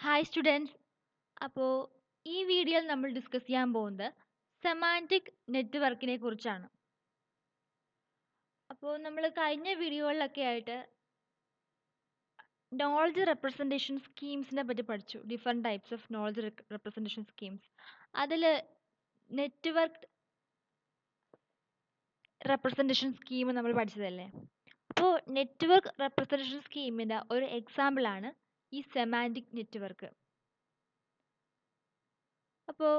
Hi students. അപ്പോൾ ഈ വീഡിയോയിൽ നമ്മൾ ഡിസ്കസ് ചെയ്യാൻ പോകുന്നത് സെമാൻറ്റിക് നെറ്റ്വർക്കിനെ കുറിച്ചാണ്. അപ്പോൾ നമ്മൾ കഴിഞ്ഞ വീഡിയോകളിലൊക്കെ ആയിട്ട് നോളജ് റെപ്രസെൻറ്റേഷൻ സ്കീംസിനെ പറ്റി പഠിച്ചു. Different types of knowledge representation schemes. അതിൽ നെറ്റ്വർക്ക് റെപ്രസെൻറ്റേഷൻ സ്കീം നമ്മൾ പഠിച്ചതല്ലേ. അപ്പോൾ നെറ്റ്വർക്ക് റെപ്രസെൻറ്റേഷൻ സ്കീമിൻ്റെ ഒരു എക്സാമ്പിളാണ് ഈ സെമാൻറ്റിക് നെറ്റ്വർക്ക്. അപ്പോൾ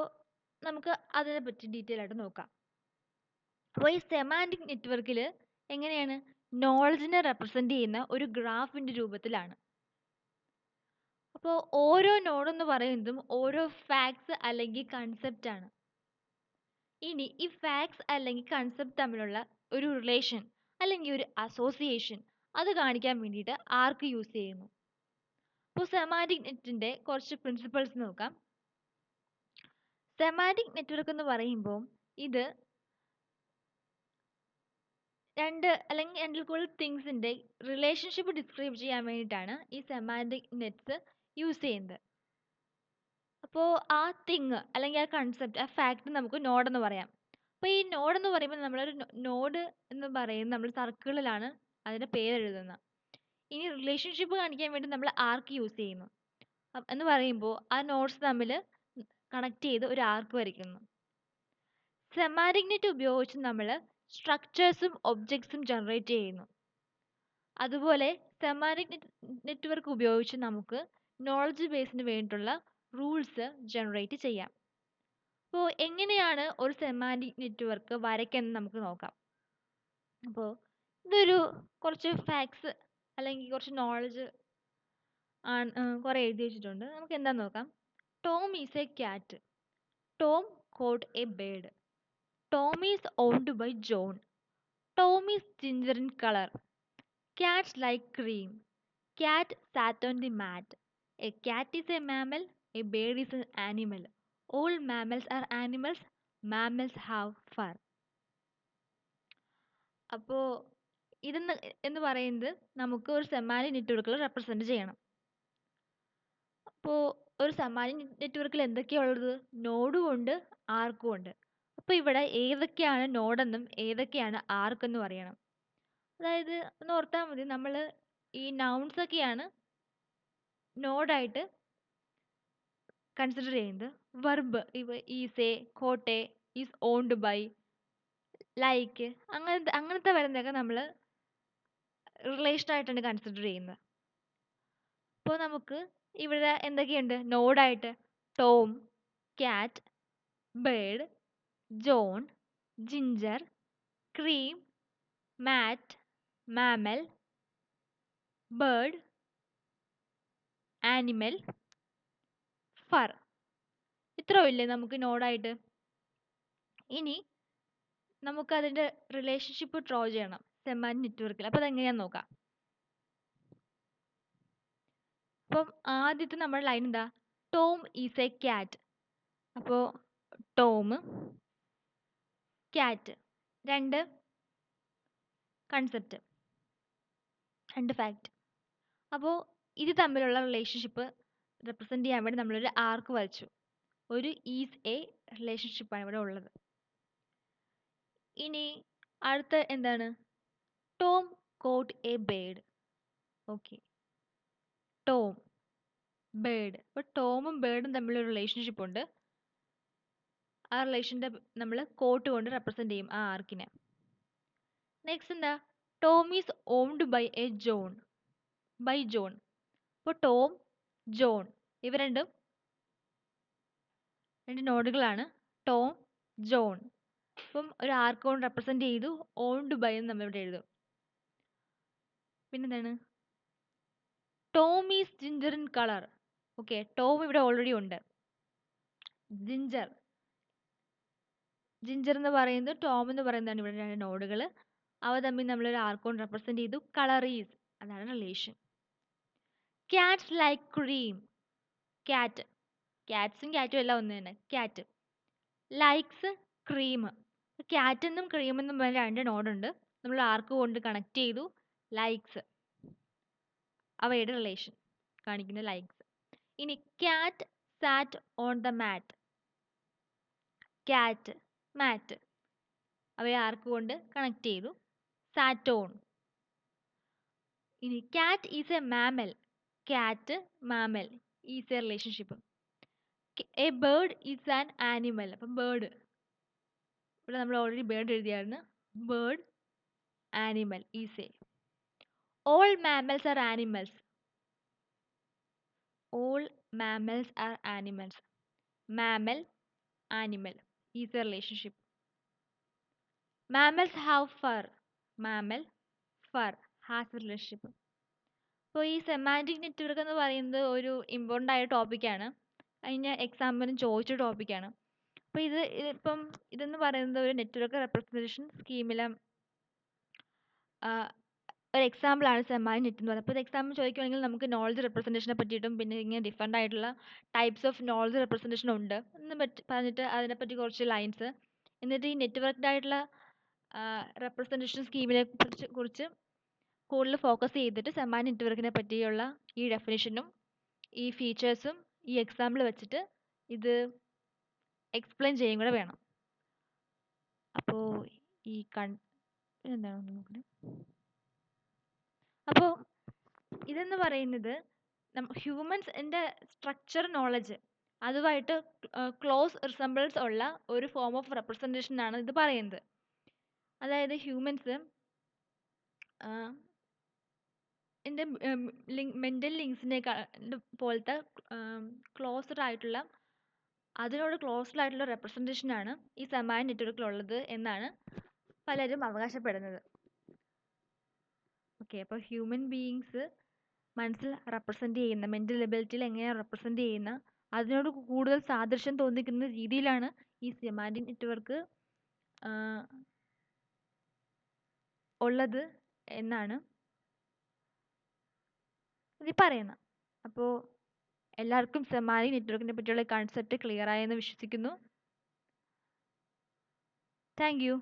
നമുക്ക് അതിനെപ്പറ്റി ഡീറ്റെയിൽ ആയിട്ട് നോക്കാം. അപ്പോൾ ഈ സെമാൻറ്റിക് നെറ്റ്വർക്കിൽ എങ്ങനെയാണ് നോളജിനെ റെപ്രസെൻ്റ് ചെയ്യുന്ന ഒരു ഗ്രാഫിൻ്റെ രൂപത്തിലാണ്. അപ്പോൾ ഓരോ നോഡെന്ന് പറയുന്നതും ഓരോ ഫാക്ട്സ് അല്ലെങ്കിൽ കൺസെപ്റ്റ് ആണ്. ഇനി ഈ ഫാക്ട്സ് അല്ലെങ്കിൽ കൺസെപ്റ്റ് തമ്മിലുള്ള ഒരു റിലേഷൻ അല്ലെങ്കിൽ ഒരു അസോസിയേഷൻ അത് കാണിക്കാൻ വേണ്ടിയിട്ട് ആർക്ക് യൂസ് ചെയ്യുന്നു. അപ്പോൾ സെമാൻറ്റിക് നെറ്റിൻ്റെ കുറച്ച് പ്രിൻസിപ്പിൾസ് നോക്കാം. സെമാൻറ്റിക് നെറ്റ്വർക്ക് എന്ന് പറയുമ്പോൾ ഇത് അല്ലെങ്കിൽ രണ്ടിൽ കൂടുതൽ തിങ്സിൻ്റെ റിലേഷൻഷിപ്പ് ഡിസ്ക്രൈബ് ചെയ്യാൻ വേണ്ടിയിട്ടാണ് ഈ സെമാൻറ്റിക് നെറ്റ്സ് യൂസ് ചെയ്യുന്നത്. അപ്പോൾ ആ തിങ് അല്ലെങ്കിൽ ആ കൺസെപ്റ്റ്, ആ ഫാക്ട് നമുക്ക് നോഡെന്ന് പറയാം. അപ്പോൾ ഈ നോഡെന്ന് പറയുമ്പോൾ നമ്മളൊരു നോഡ് എന്ന് പറയുന്നത് നമ്മൾ സർക്കിളിലാണ് അതിൻ്റെ പേരെഴുതുന്നത്. ഇനി റിലേഷൻഷിപ്പ് കാണിക്കാൻ വേണ്ടി നമ്മൾ ആർക്ക് യൂസ് ചെയ്യുന്നു എന്ന് പറയുമ്പോൾ ആ നോഡ്സ് തമ്മിൽ കണക്ട് ചെയ്ത് ഒരു ആർക്ക് വരയ്ക്കുന്നു. സെമാൻറ്റിക് നെറ്റ് ഉപയോഗിച്ച് നമ്മൾ സ്ട്രക്ചേഴ്സും ഒബ്ജക്ട്സും ജനറേറ്റ് ചെയ്യുന്നു. അതുപോലെ സെമാൻറ്റിക് നെറ്റ്വർക്ക് ഉപയോഗിച്ച് നമുക്ക് നോളജ് ബേസിന് വേണ്ടിയിട്ടുള്ള റൂൾസ് ജനറേറ്റ് ചെയ്യാം. അപ്പോൾ എങ്ങനെയാണ് ഒരു സെമാൻറ്റിക് നെറ്റ്വർക്ക് വരയ്ക്കുന്നത് നമുക്ക് നോക്കാം. അപ്പോൾ ഇതൊരു കുറച്ച് ഫാക്ട്സ് അല്ലെങ്കിൽ കുറച്ച് നോളജ് കുറേ എഴുതി വെച്ചിട്ടുണ്ട്. നമുക്ക് എന്താണെന്ന് നോക്കാം. Tom is a cat. Tom got a bird. Tom is owned by John. Tom is ginger in color. Cats like cream. Cat sat on the mat. A cat is a mammal. A bird is an animal. All mammals are animals. Mammals have fur. അപ്പോൾ ഇതെന്ന് എന്ന് പറയുന്നത് നമുക്ക് ഒരു semantic നെറ്റ്വർക്കിൽ represent ചെയ്യണം. അപ്പോൾ ഒരു സെമാൻറ്റിക് നെറ്റ്വർക്കിൽ എന്തൊക്കെയാണുള്ളത്? നോഡും ഉണ്ട്, ആർക്കും ഉണ്ട്. അപ്പോൾ ഇവിടെ ഏതൊക്കെയാണ് നോഡെന്നും ഏതൊക്കെയാണ് ആർക്കെന്നും അറിയണം. അതായത് ഒന്ന് ഓർത്താൽ മതി, നമ്മൾ ഈ നൗൺസ് ഒക്കെയാണ് നോഡായിട്ട് കൺസിഡർ ചെയ്യുന്നത്. വെർബ് ഈസ് എ, കോട്ടെ, ഈസ് ഓൺഡ് ബൈ, ലൈക്ക്, അങ്ങനത്തെ വരുന്നതൊക്കെ നമ്മൾ റിലേഷനായിട്ടാണ് കൺസിഡർ ചെയ്യുന്നത്. അപ്പോൾ നമുക്ക് ഇവിടെ എന്തൊക്കെയുണ്ട് നോഡായിട്ട്? Tom, cat, bird, John, ginger, cream, mat, mammal, bird, animal, fur. ഇത്രയും ഇല്ലേ നമുക്ക് നോഡായിട്ട്? ഇനി നമുക്കതിൻ്റെ റിലേഷൻഷിപ്പ് ഡ്രോ ചെയ്യണം സെമാൻറ്റിക് നെറ്റ്വർക്കിൽ. അപ്പോൾ അതെങ്ങനെയാണെന്ന് നോക്കാം. അപ്പം ആദ്യത്തെ നമ്മുടെ ലൈൻ എന്താ? Tom is a cat. അപ്പോൾ ടോം, ക്യാറ്റ്, രണ്ട് കൺസെപ്റ്റ്, രണ്ട് ഫാക്റ്റ്. അപ്പോൾ ഇത് തമ്മിലുള്ള റിലേഷൻഷിപ്പ് റെപ്രസെൻ്റ് ചെയ്യാൻ വേണ്ടി നമ്മളൊരു ആർക്ക് വരച്ചു. ഒരു ഈസ് എ റിലേഷൻഷിപ്പാണ് ഇവിടെ ഉള്ളത്. ഇനി അടുത്ത എന്താണ്? Tom got a bird. Okay, Tom, bird. അപ്പോൾ ടോമും ബേർഡും തമ്മിലൊരു റിലേഷൻഷിപ്പ് ഉണ്ട്. ആ റിലേഷൻ്റെ നമ്മൾ കോട്ട് കൊണ്ട് റെപ്രസെൻ്റ് ചെയ്യും ആ ആർക്കിനെ. നെക്സ്റ്റ് എന്താ? Tom is owned by a John. By John. അപ്പോൾ ടോം, ജോൺ ഇവ രണ്ട് നോഡുകളാണ്. Tom, John. അപ്പം ഒരു ആർക്ക് കൊണ്ട് റെപ്രസെൻ്റ് ചെയ്തു. ഓൺഡ് ബൈ എന്ന് നമ്മളിവിടെ എഴുതും. പിന്നെന്താണ്? Tom is ginger in colour. Okay, Tom ഇവിടെ ഓൾറെഡി ഉണ്ട്. ജിഞ്ചർ, ജിഞ്ചർ എന്ന് പറയുന്നത് ടോം എന്ന് പറയുന്നതാണ് ഇവിടെ രണ്ട് നോഡുകൾ. അവ തമ്മിൽ നമ്മളൊരു ആർക്ക് കൊണ്ട് റെപ്രസെൻ്റ് ചെയ്തു. കളർ ഈസ്, അതാണ് relation. Cats like cream. Cat, ക്യാറ്റ്സും ക്യാറ്റും എല്ലാം ഒന്ന് തന്നെ. Cat likes cream. ക്യാറ്റ് എന്നും ക്രീം എന്നും പറഞ്ഞ രണ്ട് നോഡുണ്ട്. നമ്മൾ ആർക്ക് കൊണ്ട് കണക്ട് ചെയ്തു. ലൈക്സ്, അവയുടെ റിലേഷൻ കാണിക്കുന്ന ലൈക്സ്. ഇനി cat sat on the mat. Cat, mat, അവയെ ആർക്ക് കൊണ്ട് കണക്ട് ചെയ്തു? Sat on. ഇനി cat is a mammal. Cat, mammal, is a relationship. A bird is an animal. അപ്പം ബേർഡ്, ഇവിടെ നമ്മൾ ഓൾറെഡി ബേർഡ് എഴുതിയായിരുന്നു. Bird, animal, is a. All mammals are animals. All mammals are animals. Mammal, animal, is a relationship. Mammals have fur. Mammal, fur, has a relationship. അപ്പോൾ ഈ semantic network എന്ന് പറയുന്നത് ഒരു important ആയ ടോപ്പിക്കാണ്. അതിന് എക്സാമിനും ചോദിച്ച ടോപ്പിക്കാണ്. അപ്പോൾ ഇപ്പം ഇതെന്ന് പറയുന്നത് ഒരു നെറ്റ്വർക്ക് റെപ്രസെൻറ്റേഷൻ സ്കീമിലെ ഒരു എക്സാമ്പിളാണ് സെമാൻറ്റിക് നെറ്റ് എന്ന് പറയുന്നത്. അപ്പോൾ ഇത് എക്സാമ്പിൾ ചോദിക്കുകയാണെങ്കിൽ നമുക്ക് നോളജ് റെപ്രസെൻറ്റേഷനെ പറ്റിയിട്ടും പിന്നെ ഇങ്ങനെ ഡിഫറെൻ്റ് ആയിട്ടുള്ള ടൈപ്സ് ഓഫ് നോളജ് റെപ്രസെൻറ്റേഷൻ ഉണ്ട് എന്ന് പറഞ്ഞിട്ട് അതിനെപ്പറ്റി കുറച്ച് ലൈൻസ്, എന്നിട്ട് ഈ നെറ്റ്വർക്ക്ഡ് ആയിട്ടുള്ള റെപ്രസെൻറ്റേഷൻ സ്കീമിനെ കുറിച്ച് കൂടുതൽ ഫോക്കസ് ചെയ്തിട്ട് സെമാൻറ്റിക് നെറ്റ്വർക്കിനെ പറ്റിയുള്ള ഈ ഡെഫിനിഷനും ഈ ഫീച്ചേഴ്സും ഈ എക്സാമ്പിൾ വെച്ചിട്ട് ഇത് എക്സ്പ്ലെയിൻ ചെയ്യും കൂടെ വേണം. അപ്പോൾ ഈ എന്താണെന്ന് നോക്കണേ. അപ്പോൾ ഇതെന്ന് പറയുന്നത് ഹ്യൂമൻസിൻ്റെ സ്ട്രക്ചർ നോളജ് അതുമായിട്ട് ക്ലോസ് റിസംബിൾസ് ഉള്ള ഒരു ഫോം ഓഫ് റെപ്രസെൻറ്റേഷൻ ആണ് ഇത് പറയുന്നത്. അതായത് ഹ്യൂമൻസ് എൻ്റെ മെൻ്റൽ ലിങ്ക്സിനെ പോലത്തെ ക്ലോസ്ഡ് ആയിട്ടുള്ള അതിനോട് ക്ലോസ്ഡ് ആയിട്ടുള്ള റെപ്രസെൻറ്റേഷൻ ആണ് ഈ സെമാൻറ്റിക് നെറ്റ്വർക്കിലുള്ളത് എന്നാണ് പലരും അവകാശപ്പെടുന്നത്. ഓക്കെ, അപ്പോൾ ഹ്യൂമൻ ബീയിങ്സ് മനസ്സിൽ റെപ്രസെൻ്റ് ചെയ്യുന്ന മെൻ്റൽ എബിലിറ്റിയിൽ എങ്ങനെയാണ് റെപ്രസെൻ്റ് ചെയ്യുന്ന അതിനോട് കൂടുതൽ സാദൃശ്യം തോന്നിക്കുന്ന രീതിയിലാണ് ഈ സെമാൻറ്റിക് നെറ്റ്വർക്ക് ഉള്ളത് എന്നാണ് ഇത് പറയുന്നത്. അപ്പോൾ എല്ലാവർക്കും സെമാൻറ്റിക് നെറ്റ്വർക്കിനെ പറ്റിയുള്ള കൺസെപ്റ്റ് ക്ലിയർ ആയെന്ന് വിശ്വസിക്കുന്നു. Thank you.